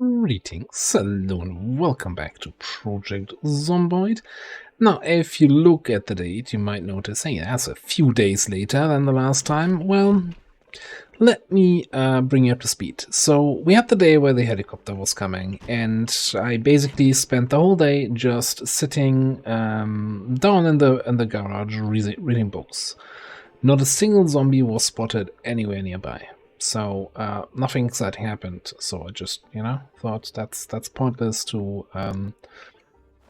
Greetings, hello and welcome back to Project Zomboid. Now, if you look at the date, you might notice, hey, that's a few days later than the last time. Well, let me bring you up to speed. So, we had the day where the helicopter was coming, and I basically spent the whole day just sitting down in the garage reading books. Not a single zombie was spotted anywhere nearby. So nothing exciting happened. So I just, thought that's pointless to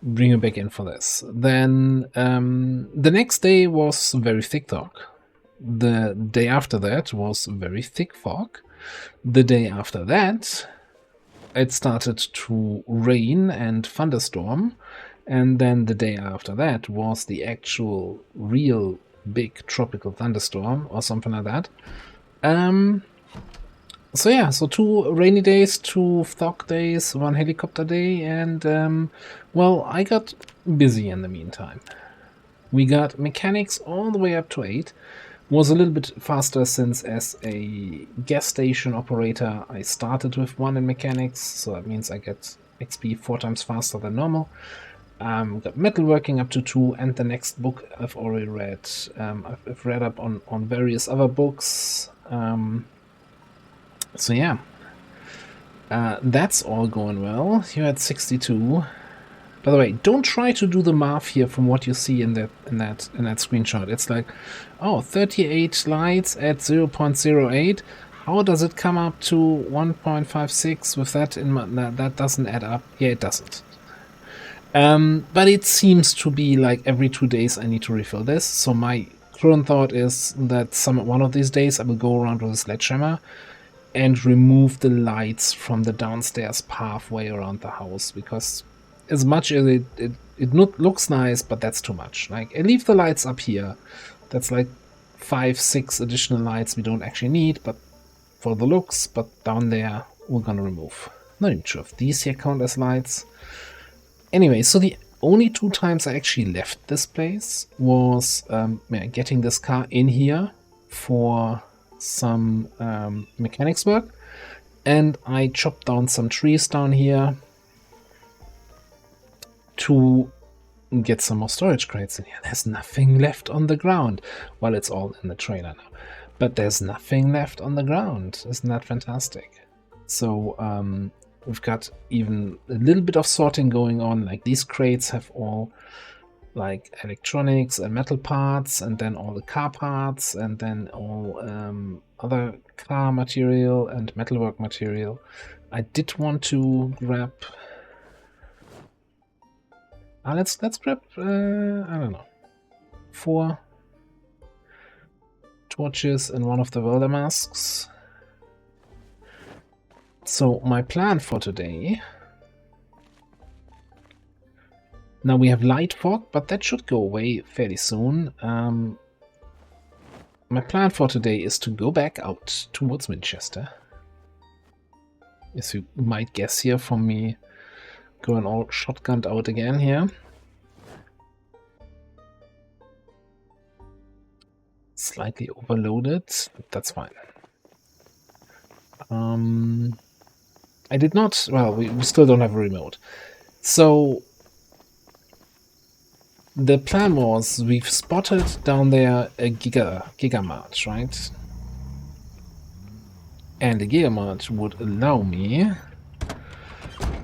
bring you back in for this. Then the next day was very thick fog. The day after that was very thick fog. The day after that, it started to rain and thunderstorm. And then the day after that was the actual real big tropical thunderstorm or something like that. So yeah, so 2 rainy days, 2 fog days, 1 helicopter day, and well, I got busy in the meantime. We got mechanics all the way up to 8. Was a little bit faster since as a gas station operator I started with 1 in mechanics, so that means I get XP 4 times faster than normal. Got metalworking up to 2, and the next book I've already read. I've read up on various other books. So yeah, that's all going well. You're at 62. By the way, don't try to do the math here from what you see in that screenshot. It's like, oh, 38 lights at 0.08. How does it come up to 1.56 with that in that doesn't add up? Yeah, it doesn't. But it seems to be like every 2 days I need to refill this. So my current thought is that one of these days I will go around with a sledgehammer and remove the lights from the downstairs pathway around the house, because as much as it looks nice, but that's too much. Like, I leave the lights up here. That's like 5-6 additional lights we don't actually need, but for the looks. But down there we're gonna remove. Not even sure if these here count as lights. Anyway, so the only 2 times I actually left this place was getting this car in here for some mechanics work, and I chopped down some trees down here to get some more storage crates in here. There's nothing left on the ground. Well, it's all in the trailer now, but there's nothing left on the ground. Isn't that fantastic? So we've got even a little bit of sorting going on. Like, these crates have all like electronics and metal parts, and then all the car parts, and then all other car material and metalwork material. I did want to grab let's grab I don't know, 4 torches and 1 of the welder masks. So my plan for today, now we have light fog, but that should go away fairly soon. My plan for today is to go back out towards Winchester. As you might guess here from me going all shotgunned out again here. Slightly overloaded, but that's fine. I did not, well, we still don't have a remote. So the plan was, we've spotted down there a Gigamart, right? And the Gigamart would allow me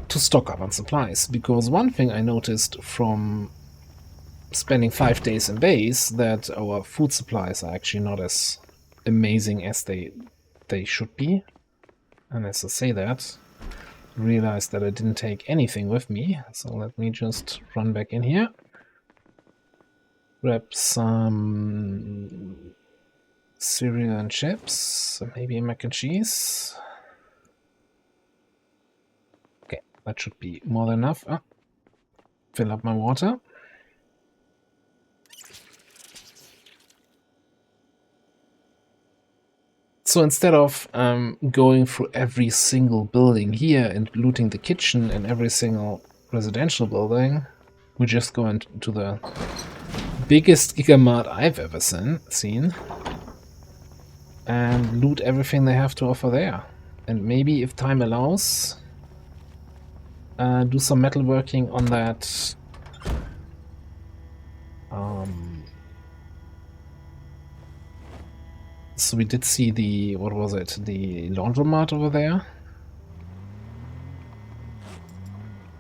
to stock up on supplies, because one thing I noticed from spending 5 days in base, that our food supplies are actually not as amazing as they should be. And as I say that, realized that I didn't take anything with me, so let me just run back in here. Grab some cereal and chips, maybe a mac and cheese. Okay, that should be more than enough. Fill up my water. So instead of going through every single building here and looting the kitchen in every single residential building, we just go into the biggest Gigamart I've ever seen and loot everything they have to offer there. And maybe if time allows, do some metalworking on that. So we did see the, what was it, the laundromat over there.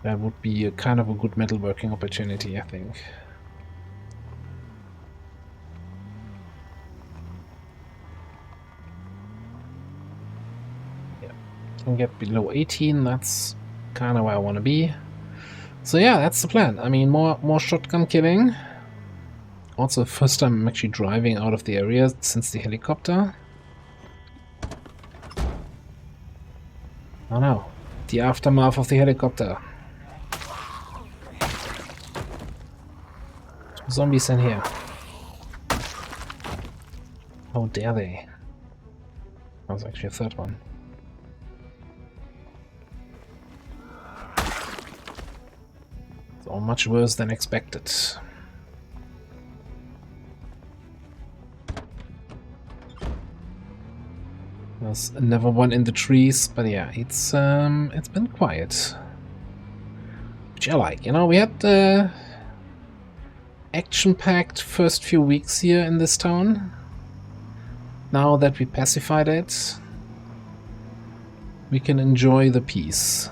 That would be a kind of a good metalworking opportunity, I think. Yeah, can get below 18, that's kind of where I want to be. So yeah, that's the plan. I mean, more shotgun killing. Also, first time I'm actually driving out of the area since the helicopter. Oh no, the aftermath of the helicopter. Two zombies in here. How dare they? That was actually a third one. So much worse than expected. There's another one in the trees, but yeah, it's been quiet. Which I like, you know, we had action-packed first few weeks here in this town. Now that we pacified it, we can enjoy the peace.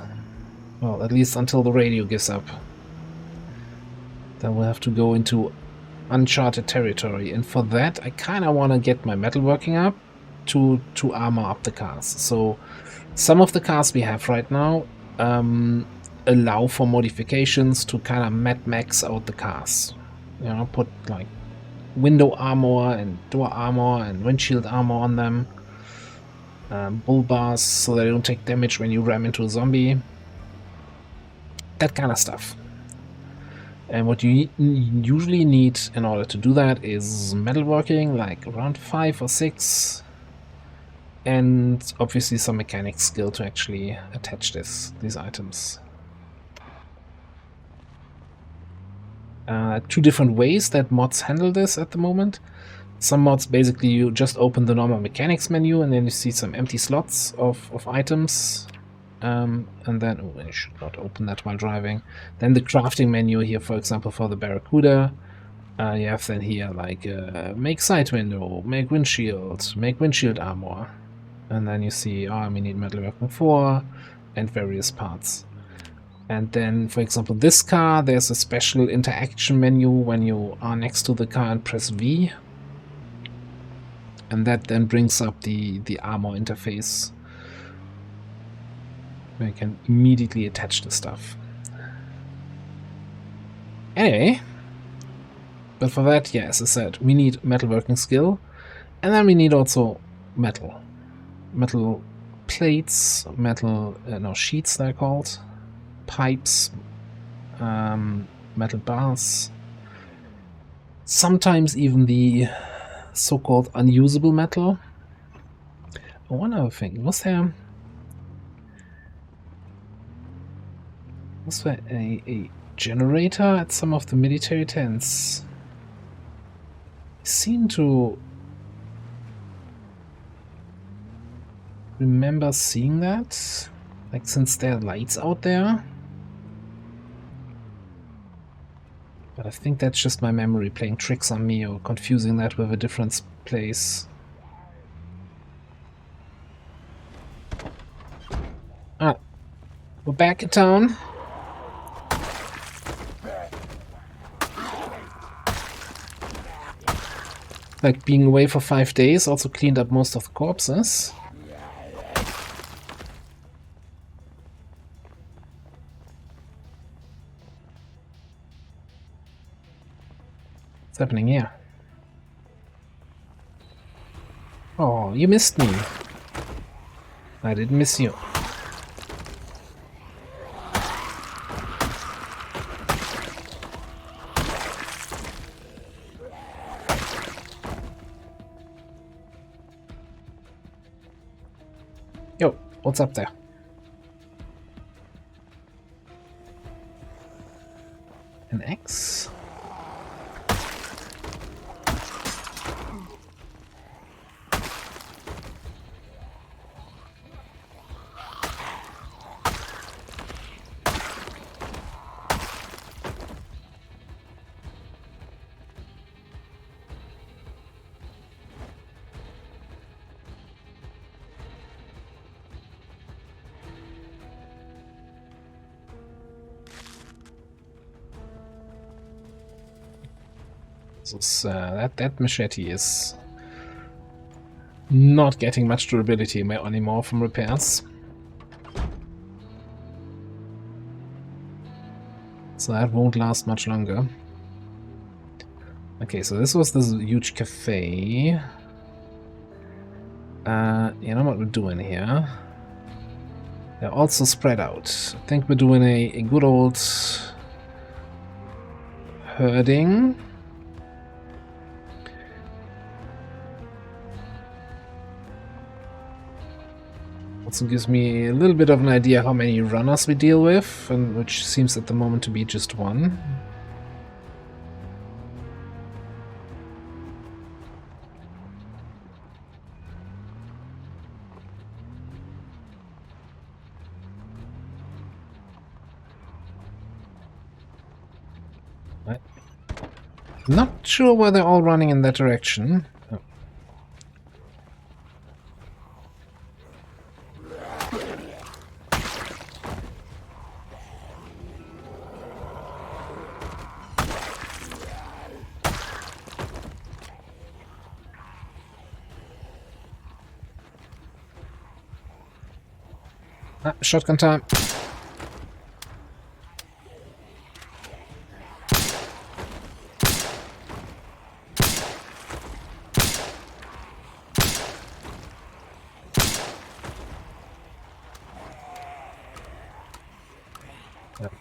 Well, at least until the radio gives up. Then we'll have to go into uncharted territory, and for that I kinda wanna get my metalworking up to armor up the cars. So some of the cars we have right now allow for modifications to kind of Mad Max out the cars. You know, put like window armor and door armor and windshield armor on them. Bull bars so they don't take damage when you ram into a zombie. That kind of stuff. And what you usually need in order to do that is metalworking, like around 5 or 6. And obviously some mechanics skill to actually attach these items. Two different ways that mods handle this at the moment. Some mods basically you just open the normal mechanics menu and then you see some empty slots of items. And then, oh, I should not open that while driving. Then the crafting menu here, for example, for the Barracuda. You have then here like make side window, make windshield armor. And then you see, oh, we need metalworking 4 and various parts. And then, for example, this car, there's a special interaction menu when you are next to the car and press V. And that then brings up the armor interface, where you can immediately attach the stuff. Anyway, but for that, yeah, as I said, we need metalworking skill, and then we need also metal plates, sheets they're called, pipes, metal bars, sometimes even the so-called unusable metal. One other thing, was there a generator at some of the military tents? I seem to remember seeing that, like, since there are lights out there. But I think that's just my memory playing tricks on me or confusing that with a different place. Ah, we're back in town. Like, being away for 5 days also cleaned up most of the corpses. What's happening here? Oh, you missed me. I didn't miss you. Yo, what's up there? An X? That machete is not getting much durability anymore from repairs. So that won't last much longer. Okay, so this was this huge cafe. You know what we're doing here? They're also spread out. I think we're doing a good old herding. Also gives me a little bit of an idea how many runners we deal with, and which seems at the moment to be just one. Not sure why they're all running in that direction. Oh. Shotgun time.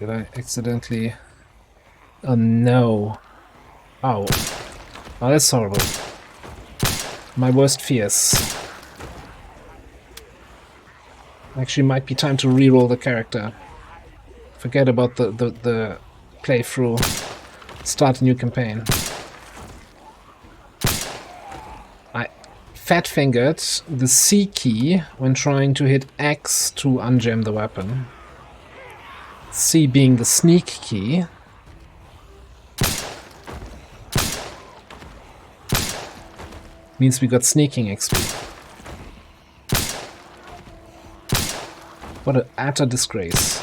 Did I accidentally... Oh no. Oh. Oh, that's horrible. My worst fears. Actually, might be time to reroll the character. Forget about the playthrough. Start a new campaign. I fat-fingered the C key when trying to hit X to unjam the weapon. C being the sneak key. Means we got sneaking XP. What an utter disgrace.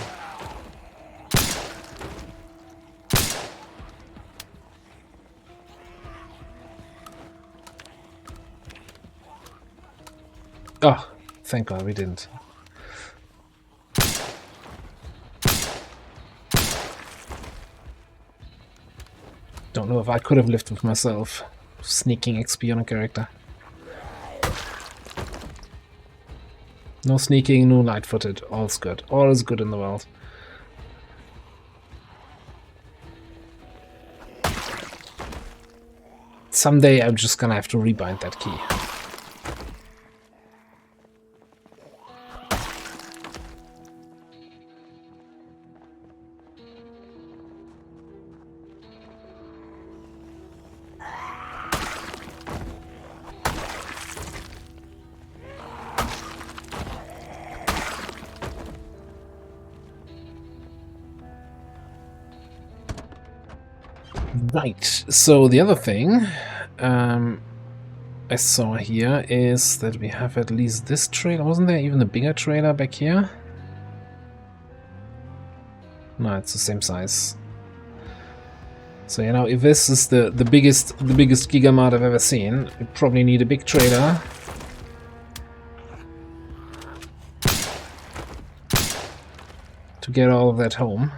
Oh, thank God we didn't. Don't know if I could have lived with myself. Sneaking XP on a character. No sneaking, no light-footed. All's good. All is good in the world. Someday I'm just gonna have to rebind that key. Right, so the other thing I saw here is that we have at least this trailer. Wasn't there even a bigger trailer back here? No, it's the same size. So, you know, if this is the biggest Gigamart I've ever seen, we probably need a big trailer. To get all of that home.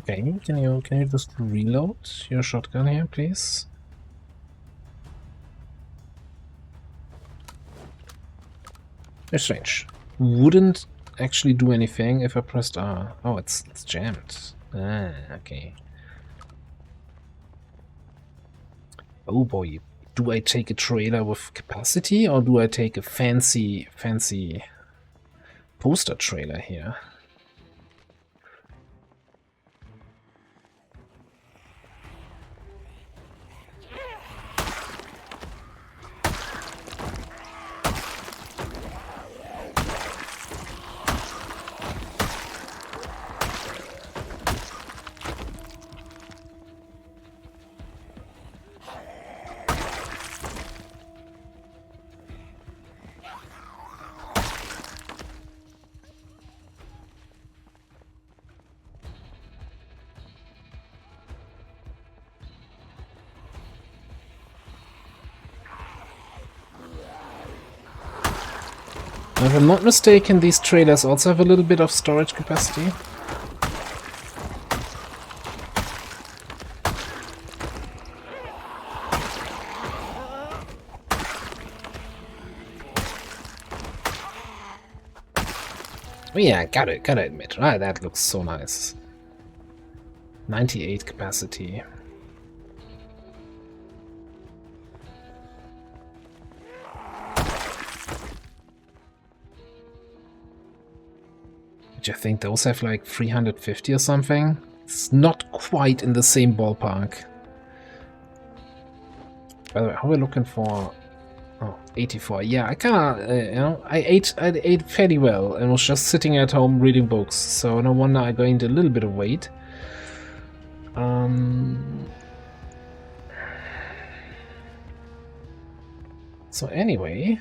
Okay, can you just reload your shotgun here, please? Very strange. Wouldn't actually do anything if I pressed R. Oh, it's jammed. Ah, okay. Oh boy. Do I take a trailer with capacity or do I take a fancy poster trailer here? If I'm not mistaken, these trailers also have a little bit of storage capacity. Oh yeah, gotta admit, right? That looks so nice. 98 capacity. I think those have like 350 or something. It's not quite in the same ballpark. By the way, how are we looking for? Oh, 84. Yeah, I kinda, you know, I ate fairly well and was just sitting at home reading books. So no wonder I gained a little bit of weight. So anyway.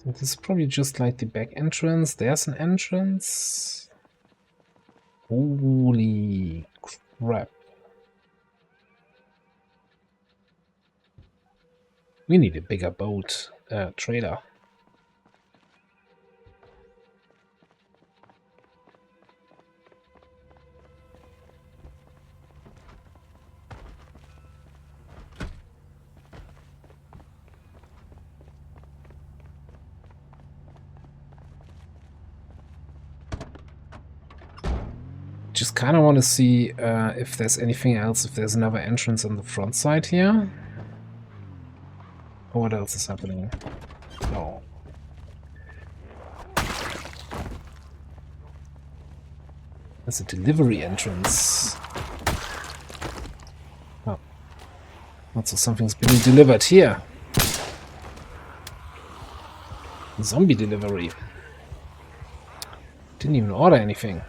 This is probably just like the back entrance. There's an entrance. Holy crap. We need a bigger boat trailer. Just kind of want to see if there's anything else, if there's another entrance on the front side here. Or what else is happening? Oh. There's a delivery entrance. Oh. Also something's being delivered here. Zombie delivery. Didn't even order anything.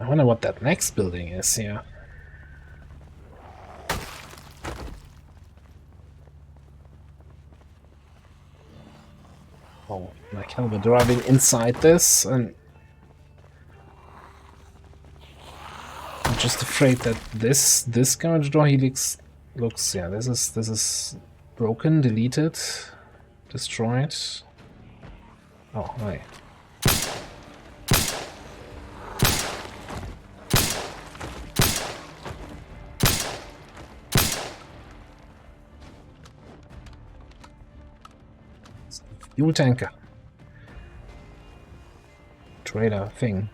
I wonder what that next building is here. Oh, like hell, we're driving inside this, and I'm just afraid that this garage door looks yeah, this is broken, deleted, destroyed. Oh, hi. Fuel tanker. Trailer thing.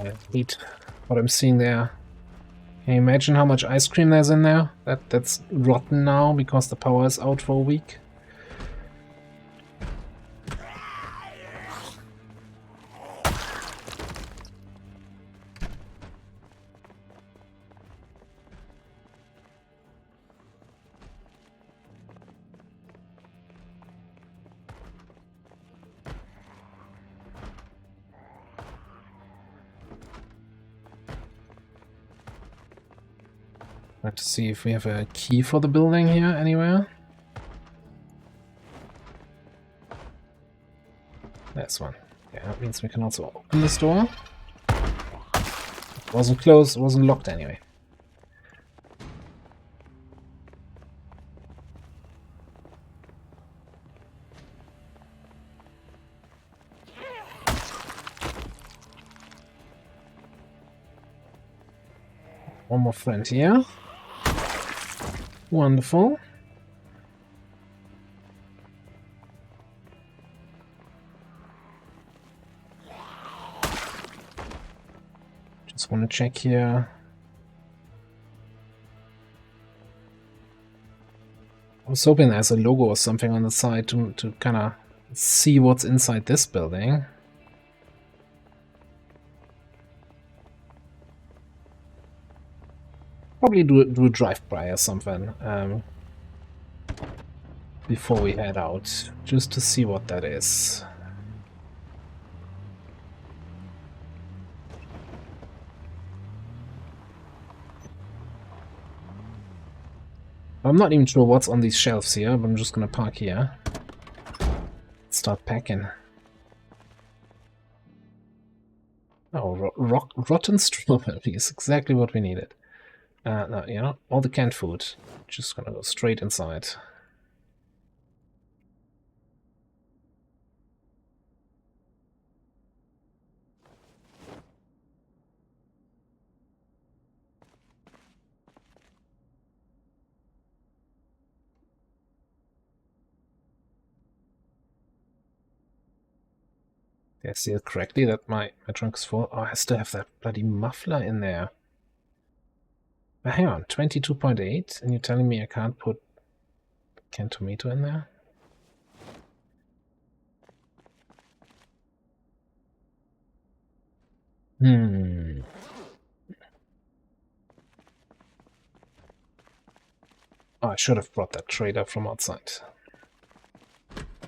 I hate what I'm seeing there. Can you imagine how much ice cream there's in there? That's rotten now because the power is out for a week. Let's see if we have a key for the building here anywhere. There's one. Yeah, that means we can also open this door. It wasn't closed, it wasn't locked anyway. One more friend here. Wonderful. Just want to check here. I was hoping there's a logo or something on the side to kind of see what's inside this building. Probably do a drive-by or something before we head out, just to see what that is. I'm not even sure what's on these shelves here, but I'm just gonna park here. Start packing. Oh, rotten strawberries, exactly what we needed. No, you know, all the canned food. Just gonna go straight inside. Did I see it correctly that my trunk is full? Oh, I still have that bloody muffler in there. But hang on, 22.8, and you're telling me I can't put canned tomato in there? Oh, I should have brought that trader from outside.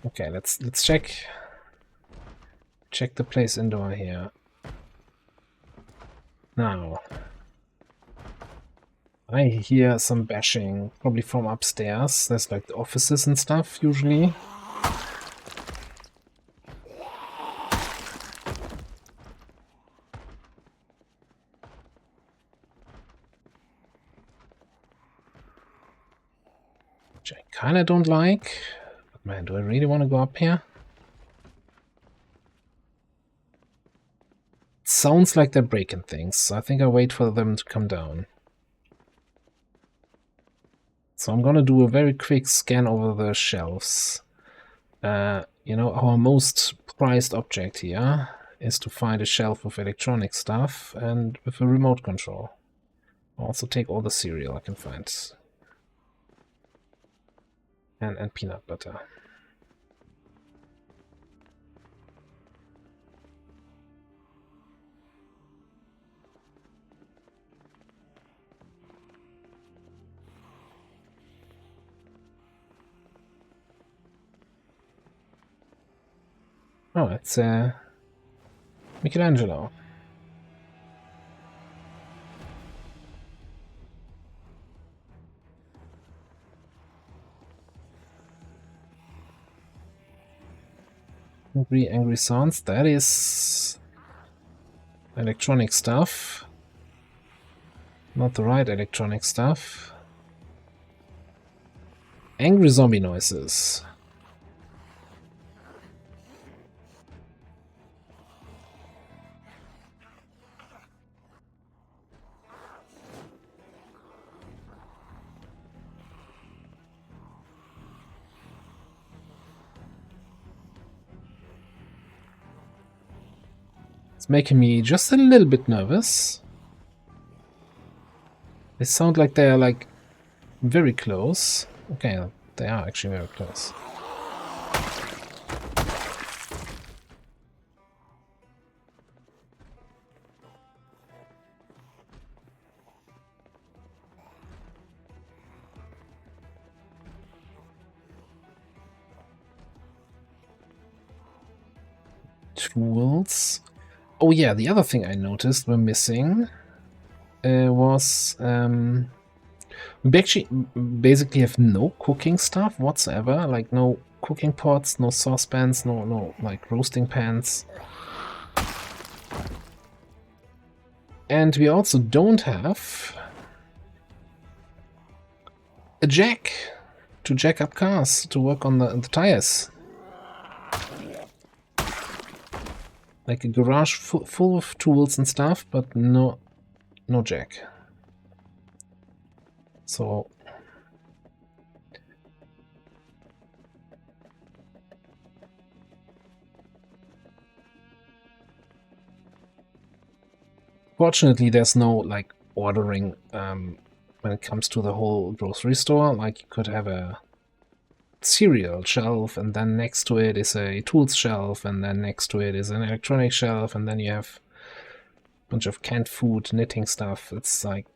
Okay, let's check the place indoor here. Now, I hear some bashing, probably from upstairs. There's like the offices and stuff usually. Which I kinda don't like. But man, do I really want to go up here? It sounds like they're breaking things, so I think I'll wait for them to come down. So I'm gonna do a very quick scan over the shelves. You know, our most prized object here is to find a shelf with electronic stuff and with a remote control. I'll also take all the cereal I can find. And peanut butter. Oh, it's Michelangelo. Angry sounds. That is electronic stuff. Not the right electronic stuff. Angry zombie noises. It's making me just a little bit nervous. They sound like they're like very close. Okay, they are actually very close. Tools. Oh yeah, the other thing I noticed we're missing was we actually basically have no cooking stuff whatsoever, like no cooking pots, no saucepans, no like roasting pans. And we also don't have a jack to jack up cars, to work on the tires. Like a garage full of tools and stuff, but no jack. So fortunately there's no like ordering when it comes to the whole grocery store. Like you could have a cereal shelf, and then next to it is a tools shelf, and then next to it is an electronic shelf, and then you have a bunch of canned food, knitting stuff. It's like,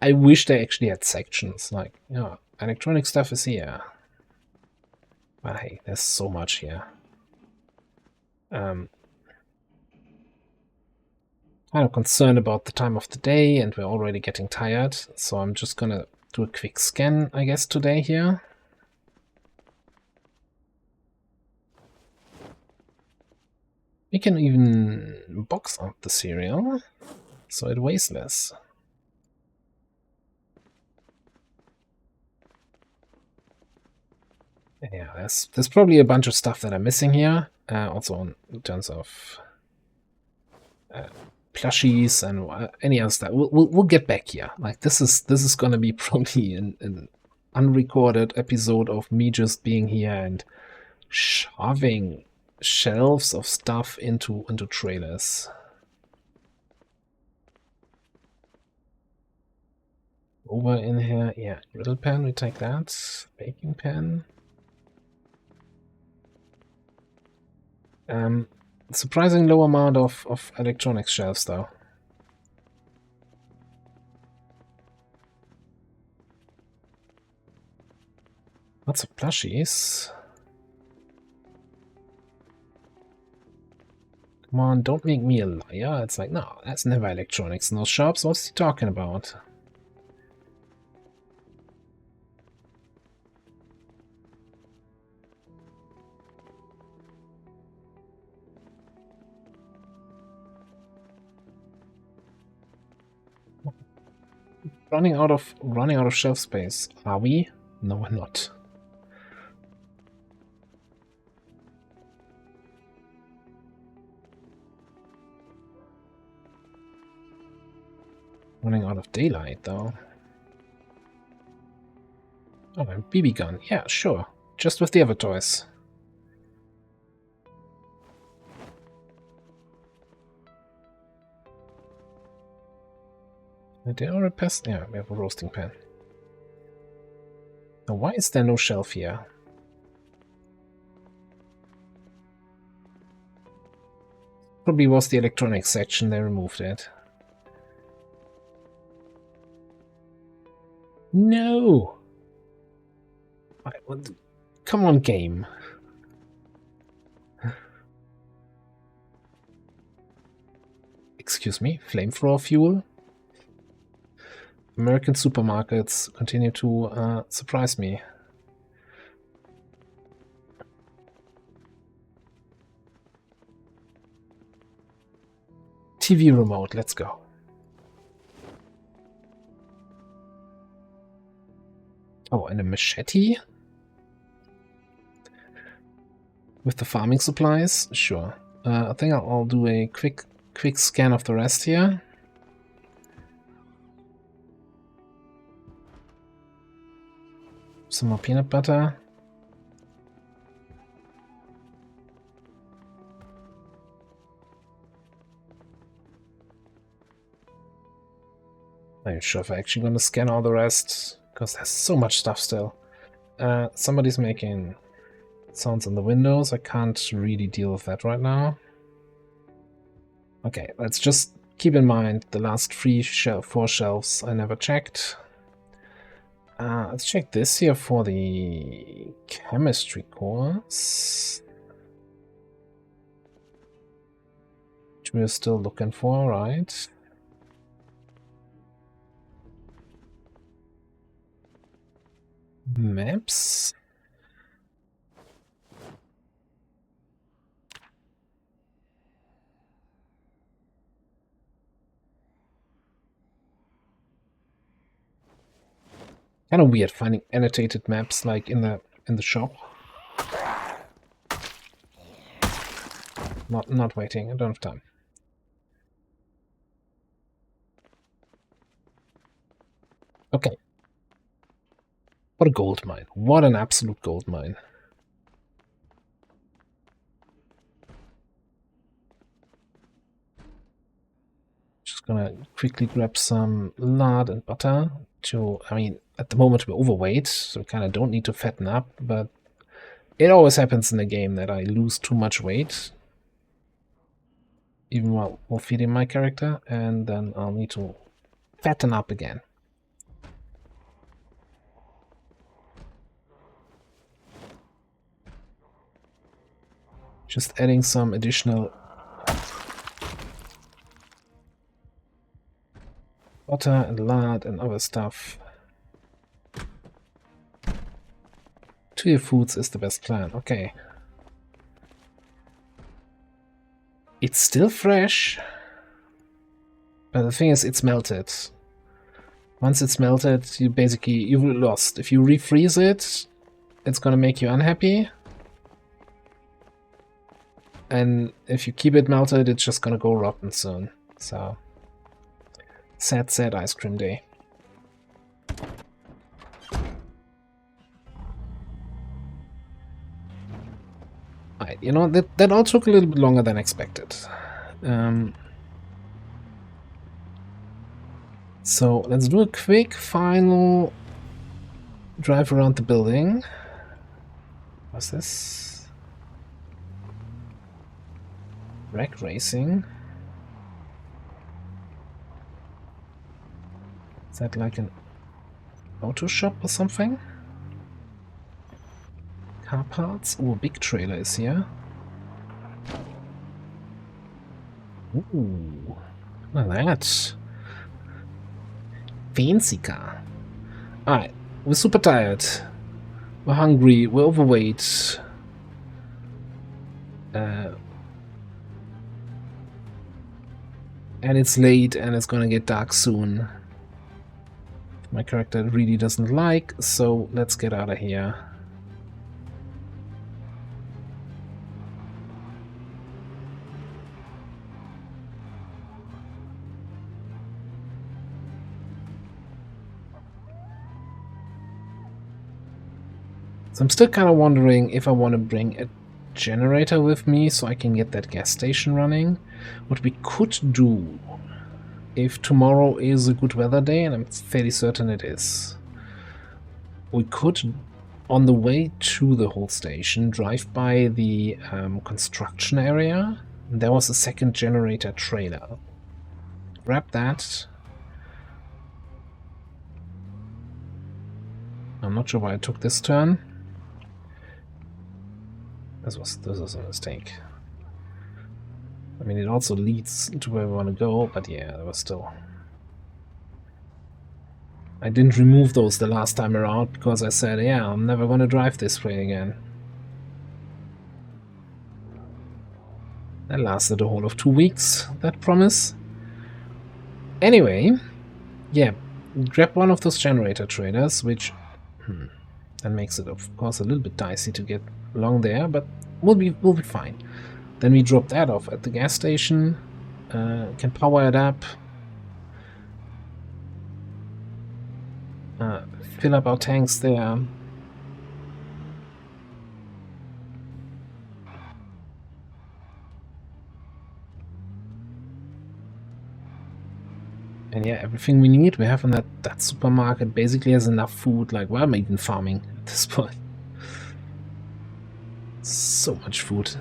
I wish they actually had sections, like, you know, electronic stuff is here. But hey, there's so much here. Kind of concerned about the time of the day, and we're already getting tired, so I'm just gonna do a quick scan, I guess, today here. We can even box out the cereal, so it weighs less. Yeah, there's probably a bunch of stuff that I'm missing here, also in terms of plushies and any other stuff. We'll get back here. Like this is gonna be probably an unrecorded episode of me just being here and shoving shelves of stuff into trailers. Over in here, yeah, griddle pan, we take that. Baking pan. Surprising low amount of electronics shelves though. Lots of plushies. Come on, don't make me a liar. It's like, no, that's never electronics in those shops. What's he talking about? Running out of shelf space. Are we? No, we're not. Running out of daylight, though. Oh, a BB gun. Yeah, sure. Just with the other toys. There are a pest. Yeah, we have a roasting pan. Now, why is there no shelf here? Probably was the electronics section. They removed it. No! Come on, game. Excuse me, flamethrower fuel? American supermarkets continue to surprise me. TV remote, let's go. Oh, and a machete? With the farming supplies? Sure. I think I'll do a quick scan of the rest here. Some more peanut butter. even sure if I'm actually going to scan all the rest, because there's so much stuff still. Somebody's making sounds on the windows. I can't really deal with that right now. Okay, let's just keep in mind the last 4 shelves I never checked. Let's check this here for the chemistry course. Which we're still looking for, right? Maps. Kind of weird finding annotated maps like in the shop. Not waiting. I don't have time. Okay. What a gold mine. What an absolute gold mine. Just gonna quickly grab some lard and butter to, I mean, at the moment we're overweight, so we kind of don't need to fatten up, but it always happens in the game that I lose too much weight, even while feeding my character, and then I'll need to fatten up again. Just adding some additional butter and lard and other stuff to your foods is the best plan. Okay. It's still fresh, but the thing is, it's melted. Once it's melted, you've lost. If you refreeze it, it's gonna make you unhappy. And if you keep it melted, it's just gonna go rotten soon. So, sad, sad ice cream day. Alright, you know, that all took a little bit longer than expected. So, let's do a quick final drive around the building. What's this? Wreck racing. Is that like an auto shop or something? Car parts? Oh, a big trailer is here. Ooh, look at that. Fancy car. Alright, we're super tired. We're hungry, we're overweight. And it's late and it's gonna get dark soon. My character really doesn't like, so let's get out of here. So I'm still kind of wondering if I want to bring a generator with me so I can get that gas station running. What we could do, if tomorrow is a good weather day, and I'm fairly certain it is, we could, on the way to the whole station, drive by the construction area. There was a second generator trailer. Grab that. I'm not sure why I took this turn. This was a mistake. I mean, it also leads to where we want to go, but yeah, there was still... I didn't remove those the last time around because I said, yeah, I'm never going to drive this way again. That lasted a whole of 2 weeks, that promise. Anyway, yeah, grab one of those generator traders, which that makes it, of course, a little bit dicey to get along there, but we'll be fine. Then we drop that off at the gas station, can power it up, fill up our tanks there. And yeah, everything we need, we have in that supermarket basically has enough food. Like, why am I even farming at this point? So much food.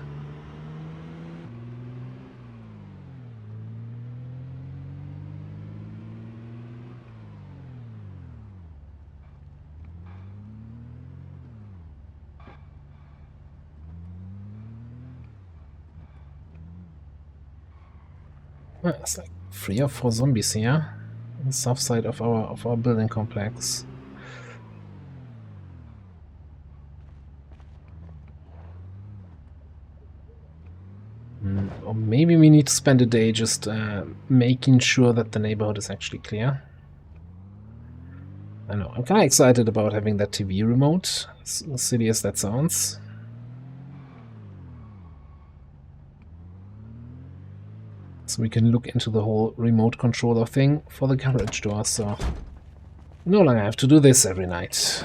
It's like 3 or 4 zombies here on the south side of our building complex. Or maybe we need to spend a day just making sure that the neighborhood is actually clear. I know, I'm kind of excited about having that TV remote, as silly as that sounds. So we can look into the whole remote controller thing for the garage door, so no longer have to do this every night.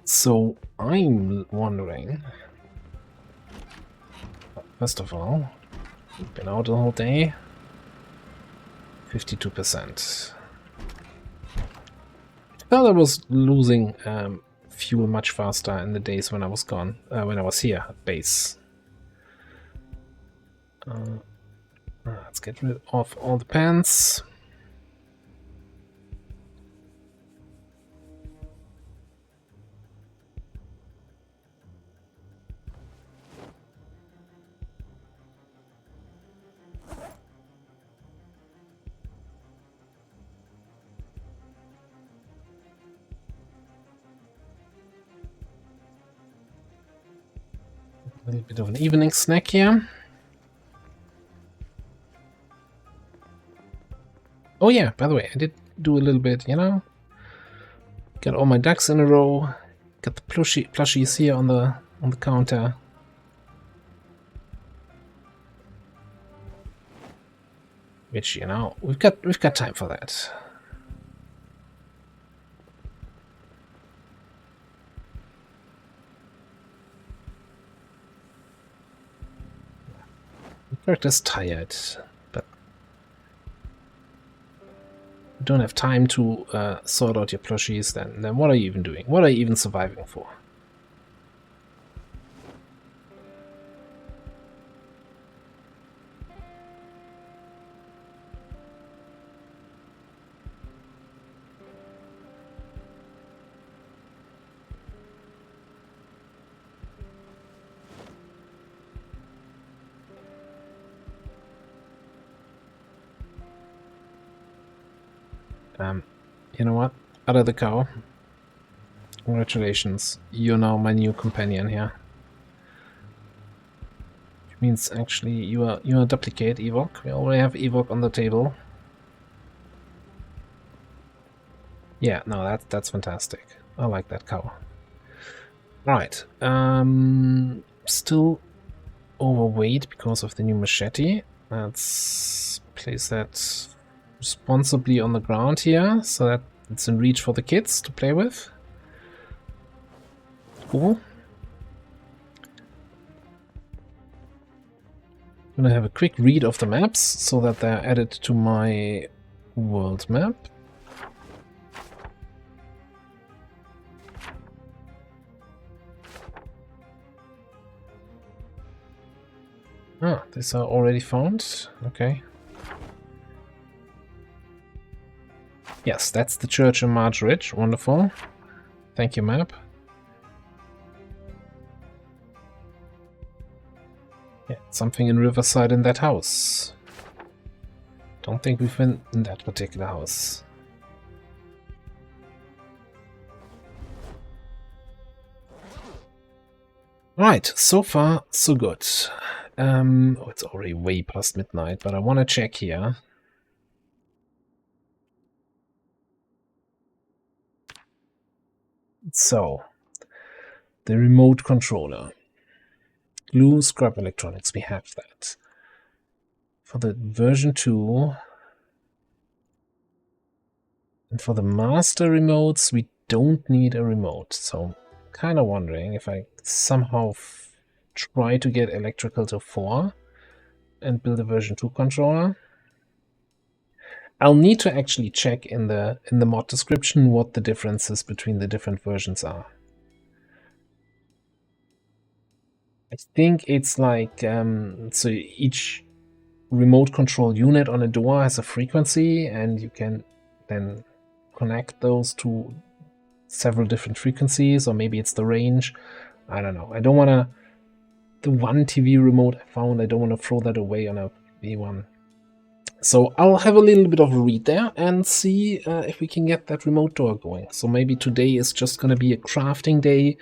So I'm wondering, first of all, been out the whole day, 52%. Well, I was losing fuel much faster in the days when I was gone, when I was here at base. Let's get rid of all the pants. A little bit of an evening snack here. Oh yeah, by the way, I did do a little bit, you know, got all my ducks in a row, got the plushies here on the counter. Which, you know, we've got time for that. The character's tired, but you don't have time to sort out your plushies, then what are you even doing? What are you even surviving for? You know what? Other the cow. Congratulations, you're now my new companion here. Which means actually you are a duplicate evoc. We already have evoc on the table. Yeah, no, that's fantastic. I like that cow. Right. Still overweight because of the new machete. Let's place that responsibly on the ground here so that it's in reach for the kids to play with. Cool. I'm gonna have a quick read of the maps so that they're added to my world map. Ah, these are already found. Okay. Yes, that's the church in Marge Ridge. Wonderful. Thank you, map. Yeah, something in Riverside in that house. Don't think we've been in that particular house. Right, so far, so good. Oh, it's already way past midnight, but I want to check here. So, The remote controller. Glue, scrap electronics, we have that. For the version 2, and for the master remotes, we don't need a remote. So I'm kind of wondering if I somehow try to get electrical to 4 and build a version 2 controller. I'll need to actually check in the mod description what the differences between the different versions are. I think it's like, so each remote control unit on a door has a frequency, and you can then connect those to several different frequencies, or maybe it's the range. I don't know. I don't want to... The one TV remote I found, I don't want to throw that away on a V1. So I'll have a little bit of a read there and see if we can get that remote door going. So maybe today is just going to be a crafting day,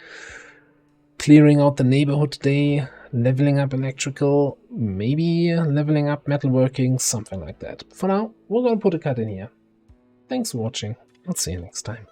clearing out the neighborhood day, leveling up electrical, maybe leveling up metalworking, something like that. For now, we're going to put a cut in here. Thanks for watching. I'll see you next time.